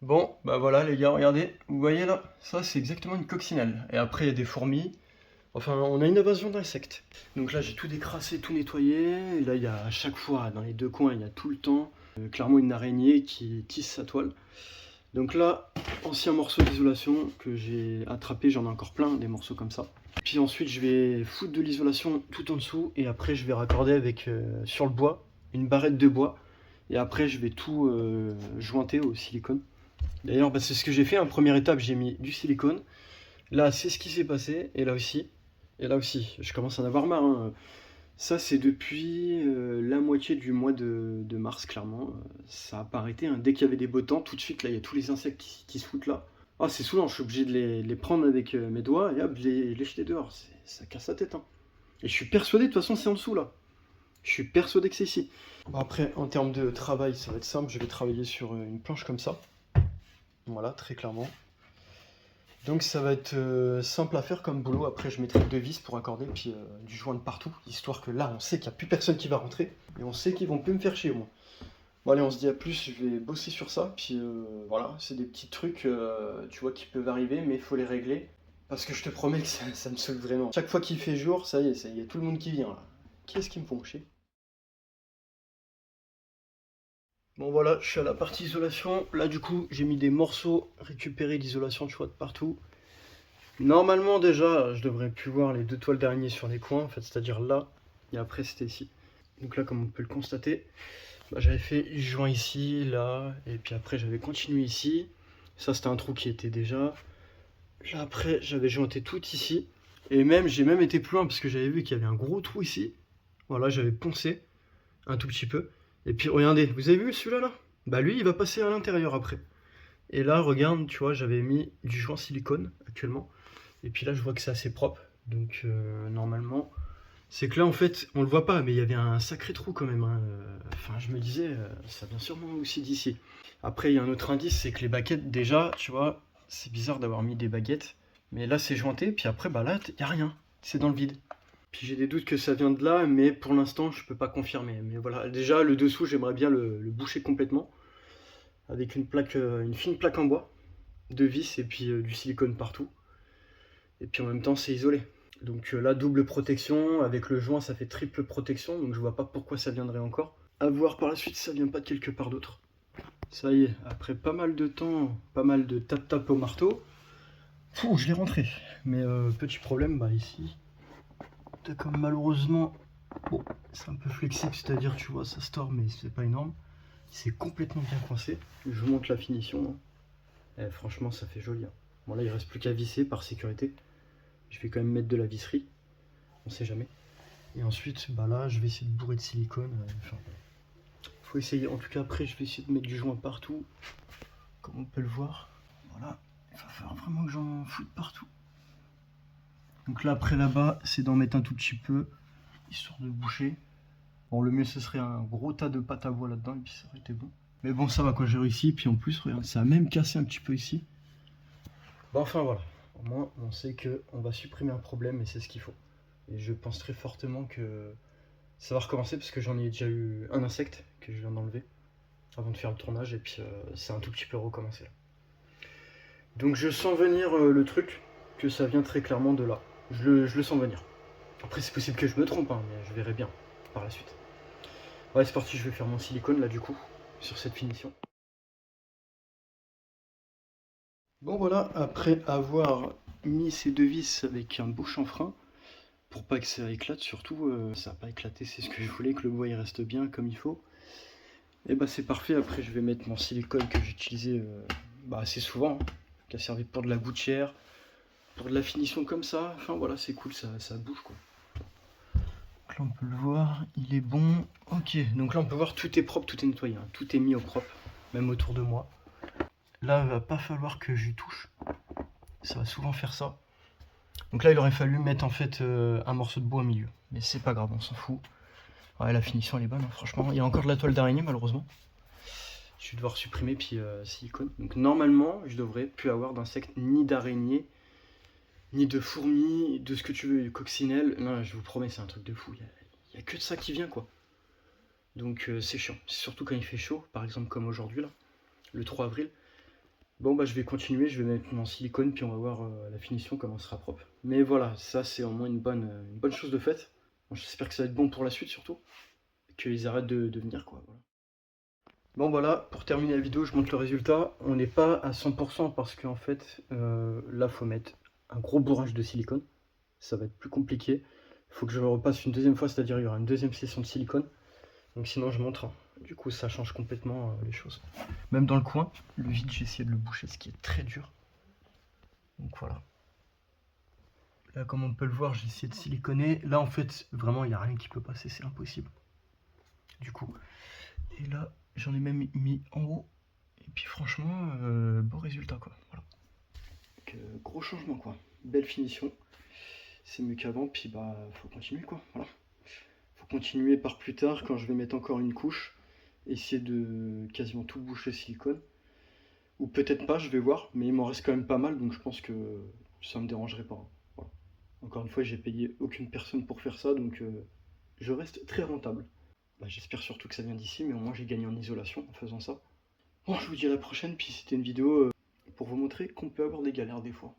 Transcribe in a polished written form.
Bon, bah voilà les gars, regardez, vous voyez là, ça c'est exactement une coccinelle. Et après il y a des fourmis, enfin on a une invasion d'insectes. Donc là j'ai tout décrassé, tout nettoyé, et là il y a à chaque fois, dans les deux coins, il y a tout le temps, clairement une araignée qui tisse sa toile. Donc là, ancien morceau d'isolation que j'ai attrapé, j'en ai encore plein, des morceaux comme ça. Puis ensuite je vais foutre de l'isolation tout en dessous, et après je vais raccorder avec, sur le bois, une barrette de bois. Et après je vais tout jointer au silicone. D'ailleurs, bah, c'est ce que j'ai fait. En première étape, j'ai mis du silicone. Là, c'est ce qui s'est passé. Et là aussi. Et là aussi. Je commence à en avoir marre, hein. Ça, c'est depuis la moitié du mois de mars, clairement. Ça n'a pas arrêté, hein. Dès qu'il y avait des beaux temps, tout de suite, là, il y a tous les insectes qui se foutent là. Ah, c'est saoulant. Je suis obligé de les prendre avec mes doigts et hop, les jeter dehors. Ça casse la tête, hein. Et je suis persuadé, de toute façon, c'est en dessous, là. Je suis persuadé que c'est ici. Bon, après, en termes de travail, ça va être simple. Je vais travailler sur une planche comme ça. Voilà, très clairement. Donc ça va être simple à faire comme boulot. Après je mettrai deux vis pour accorder, puis du joint de partout, histoire que là on sait qu'il n'y a plus personne qui va rentrer, et on sait qu'ils vont plus me faire chier au moins. Bon allez, on se dit à plus, je vais bosser sur ça, puis voilà, c'est des petits trucs, tu vois, qui peuvent arriver, mais il faut les régler, parce que je te promets que ça me saoule vraiment. Chaque fois qu'il fait jour, ça y est, il y a tout le monde qui vient là. Qu'est-ce qui me font chier? Bon voilà, je suis à la partie isolation. Là du coup, j'ai mis des morceaux récupérés d'isolation, tu vois, de partout. Normalement déjà, je devrais plus voir les deux toiles d'araignée sur les coins, en fait, c'est-à-dire là, et après c'était ici. Donc là, comme on peut le constater, bah, j'avais fait joint ici, là, et puis après j'avais continué ici. Ça c'était un trou qui était déjà. Là après, j'avais jointé tout ici. Et même, j'ai même été plus loin parce que j'avais vu qu'il y avait un gros trou ici. Voilà, j'avais poncé un tout petit peu. Et puis regardez, vous avez vu celui-là là? Bah lui, il va passer à l'intérieur après. Et là, regarde, tu vois, j'avais mis du joint silicone actuellement. Et puis là, je vois que c'est assez propre. Donc normalement, c'est que là, en fait, on le voit pas, mais il y avait un sacré trou quand même, hein. Enfin, je me disais, ça vient sûrement aussi d'ici. Après, il y a un autre indice, c'est que les baguettes, déjà, tu vois, c'est bizarre d'avoir mis des baguettes. Mais là, c'est jointé, puis après, bah là, il n'y a rien. C'est dans le vide. Puis j'ai des doutes que ça vient de là, mais pour l'instant, je peux pas confirmer. Mais voilà, déjà, le dessous, j'aimerais bien le boucher complètement. Avec une plaque, une fine plaque en bois, deux vis et puis du silicone partout. Et puis en même temps, c'est isolé. Donc là, double protection, avec le joint, ça fait triple protection, donc je vois pas pourquoi ça viendrait encore. À voir par la suite si ça vient pas de quelque part d'autre. Ça y est, après pas mal de temps, pas mal de tap-tap au marteau, je l'ai rentré. Mais petit problème, bah ici, t'as comme malheureusement, bon, c'est un peu flexible, c'est-à-dire, tu vois, ça se tord, mais c'est pas énorme. C'est complètement bien coincé. Je vous montre la finition, hein. Franchement, ça fait joli, hein. Bon là, il reste plus qu'à visser par sécurité. Je vais quand même mettre de la visserie, on sait jamais. Et ensuite, bah là, je vais essayer de bourrer de silicone. Enfin, faut essayer. En tout cas, après, je vais essayer de mettre du joint partout, comme on peut le voir. Voilà, il va falloir vraiment que j'en foute partout. Donc là, après là-bas, c'est d'en mettre un tout petit peu, histoire de boucher. Bon, le mieux, ce serait un gros tas de pâte à voix là-dedans, et puis ça aurait été bon. Mais bon, ça va quoi, j'ai réussi. Puis en plus, regarde, ça a même cassé un petit peu ici. Bon, enfin voilà. Au moins, on sait qu'on va supprimer un problème, et c'est ce qu'il faut. Et je pense très fortement que ça va recommencer parce que j'en ai déjà eu un insecte que je viens d'enlever avant de faire le tournage et puis c'est un tout petit peu recommencé là. Donc je sens venir le truc, que ça vient très clairement de là. Je le sens venir. Après c'est possible que je me trompe, hein, mais je verrai bien par la suite. Ouais, c'est parti, je vais faire mon silicone là du coup, sur cette finition. Bon voilà, après avoir mis ces deux vis avec un beau chanfrein, pour pas que ça éclate surtout, ça n'a pas éclaté, c'est ce que je voulais, que le bois il reste bien comme il faut. Et bah c'est parfait, après je vais mettre mon silicone que j'utilisais assez souvent, hein, qui a servi pour de la gouttière, pour de la finition comme ça, enfin voilà c'est cool, ça bouge quoi. Donc là on peut le voir, il est bon, ok, donc là on peut voir tout est propre, tout est nettoyé, hein. Tout est mis au propre, même autour de moi. Là il va pas falloir que j'y touche, ça va souvent faire ça. Donc là il aurait fallu mettre en fait un morceau de bois au milieu, mais c'est pas grave, on s'en fout. Ouais la finition elle est bonne, hein, franchement, il y a encore de la toile d'araignée malheureusement. Je vais devoir supprimer puis silicone. Donc normalement, je devrais plus avoir d'insectes ni d'araignées, ni de fourmis, de ce que tu veux, coccinelle. Non, je vous promets, c'est un truc de fou. Il y a que de ça qui vient quoi. Donc c'est chiant. Surtout quand il fait chaud, par exemple comme aujourd'hui là, le 3 avril. Bon bah je vais continuer, je vais mettre mon silicone puis on va voir la finition comment elle sera propre. Mais voilà, ça c'est au moins une bonne chose de faite. Bon, j'espère que ça va être bon pour la suite surtout, qu'ils arrêtent de venir quoi. Voilà. Bon voilà, pour terminer la vidéo, je montre le résultat. On n'est pas à 100% parce qu'en fait, là faut mettre un gros bourrage de silicone. Ça va être plus compliqué. Il faut que je le repasse une deuxième fois, c'est-à-dire il y aura une deuxième session de silicone. Donc sinon je montre. Du coup ça change complètement les choses. Même dans le coin, le vide j'ai essayé de le boucher, ce qui est très dur. Donc voilà. Là comme on peut le voir, j'ai essayé de siliconer. Là en fait vraiment il n'y a rien qui peut passer, c'est impossible. Du coup. Et là j'en ai même mis en haut. Et puis franchement, beau résultat quoi. Voilà. Donc, gros changement quoi. Belle finition. C'est mieux qu'avant, puis bah faut continuer quoi. Voilà. Faut continuer par plus tard quand je vais mettre encore une couche. Essayer de quasiment tout boucher silicone. Ou peut-être pas, je vais voir, mais il m'en reste quand même pas mal, donc je pense que ça me dérangerait pas. Voilà. Encore une fois, j'ai payé aucune personne pour faire ça, donc je reste très rentable. Bah, j'espère surtout que ça vient d'ici, mais au moins j'ai gagné en isolation en faisant ça. Bon, je vous dis à la prochaine, puis c'était une vidéo pour vous montrer qu'on peut avoir des galères des fois.